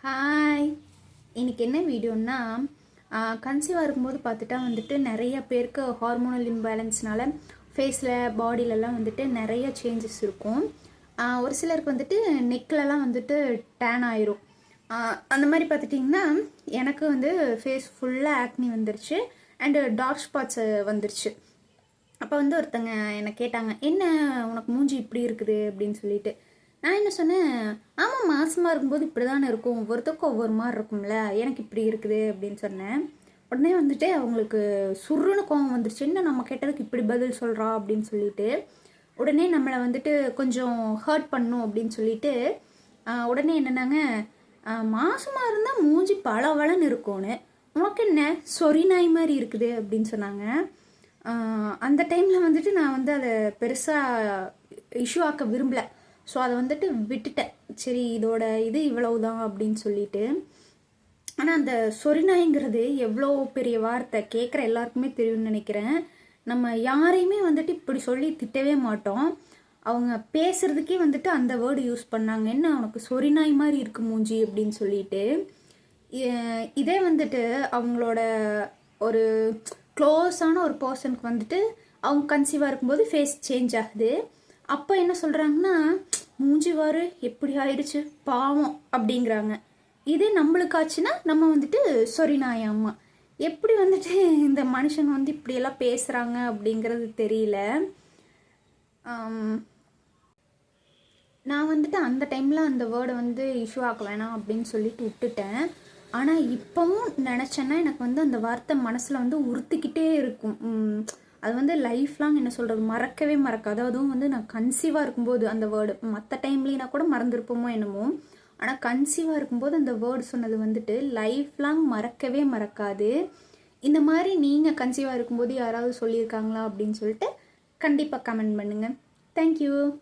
Hi, இன்னைக்கு என்ன வீடியோன்னா கன்சீவாக இருக்கும்போது பார்த்துட்டா வந்துட்டு நிறைய பேருக்கு ஹார்மோனல் இம்பேலன்ஸ்னால ஃபேஸில் பாடியிலலாம் வந்துட்டு நிறைய சேஞ்சஸ் இருக்கும். ஒரு சிலருக்கு வந்துட்டு நெக்லலாம் வந்துட்டு டேன் ஆயிரும். அந்த மாதிரி பார்த்துட்டிங்கன்னா எனக்கு வந்து ஃபேஸ் ஃபுல்லாக ஆக்னி வந்துருச்சு அண்டு டார்க் ஸ்பாட்ஸ் வந்துருச்சு. அப்போ வந்து ஒருத்தங்க என்னை கேட்டாங்க, என்ன உனக்கு மூஞ்சி இப்படி இருக்குது அப்படின்னு சொல்லிட்டு. நான் என்ன சொன்னேன், ஆமாம் மாசமாக இருக்கும்போது இப்படி தானே இருக்கும், ஒவ்வொருத்தருக்கும் ஒவ்வொரு மாதிரி இருக்கும்ல, எனக்கு இப்படி இருக்குது அப்படின்னு சொன்னேன். உடனே வந்துட்டு அவங்களுக்கு சுருன்னு கோவம் வந்துருச்சு, என்ன நம்ம கேட்டதுக்கு இப்படி பதில் சொல்கிறா அப்படின்னு சொல்லிட்டு உடனே நம்மளை வந்துட்டு கொஞ்சம் ஹர்ட் பண்ணும் அப்படின்னு சொல்லிட்டு உடனே என்னன்னாங்க, மாசமாக இருந்தால் மூஞ்சி பளவளன்னு இருக்கும்னு, உனக்கு என்ன சொறி நாய் மாதிரி இருக்குது அப்படின்னு சொன்னாங்க. அந்த டைமில் வந்துட்டு நான் வந்து அதை பெருசாக இஷ்யூ ஆக்க விரும்பலை. ஸோ அதை வந்துட்டு விட்டுட்டேன். சரி, இதோட இது இவ்வளவுதான் அப்படின்னு சொல்லிட்டு. ஆனால் அந்த சொரிநாய்ங்கிறது எவ்வளோ பெரிய வார்த்தை, கேட்குற எல்லாருக்குமே தெரியும்னு நினைக்கிறேன். நம்ம யாரையுமே வந்துட்டு இப்படி சொல்லி திட்டவே மாட்டோம். அவங்க பேசுறதுக்கே வந்துட்டு அந்த வேர்டு யூஸ் பண்ணாங்க, என்ன உனக்கு சொரிநாய் மாதிரி இருக்கு மூஞ்சி அப்படின்னு சொல்லிட்டு. இதே வந்துட்டு அவங்களோட ஒரு க்ளோஸான ஒரு பர்சனுக்கு வந்துட்டு அவங்க கன்சீவாக இருக்கும்போது ஃபேஸ் சேஞ்ச் ஆகுது. அப்போ என்ன சொல்கிறாங்கன்னா, மூஞ்சி வாரு எப்படி ஆயிடுச்சு பாவம் அப்படிங்கிறாங்க. இதே நம்மளுக்கு ஆச்சுன்னா நம்ம வந்துட்டு சொரிநாயம்மா. எப்படி வந்துட்டு இந்த மனுஷங்க வந்து இப்படியெல்லாம் பேசுகிறாங்க அப்படிங்கிறது தெரியல. நான் வந்துட்டு அந்த டைமில் அந்த வேர்டை வந்து இஷ்யூ ஆக்க வேணாம் அப்படின்னு சொல்லிட்டு விட்டுட்டேன். ஆனால் இப்போவும் நினச்சேன்னா எனக்கு வந்து அந்த வார்த்தை மனசில் வந்து உறுத்திக்கிட்டே இருக்கும். அது வந்து லைஃப் லாங் என்ன சொல்கிறது, மறக்கவே மறக்காது. அதுவும் வந்து நான் கன்சீவாக இருக்கும்போது அந்த வேர்டு, மற்ற டைம்லேனா கூட மறந்துருப்போமோ என்னமோ, ஆனால் கன்சீவாக இருக்கும்போது அந்த வேர்டு சொன்னது வந்துட்டு லைஃப் லாங் மறக்கவே மறக்காது. இந்த மாதிரி நீங்கள் கன்சீவாக இருக்கும்போது யாராவது சொல்லியிருக்காங்களா அப்படின்னு சொல்லிட்டு கண்டிப்பாக கமெண்ட் பண்ணுங்கள். தேங்க்யூ.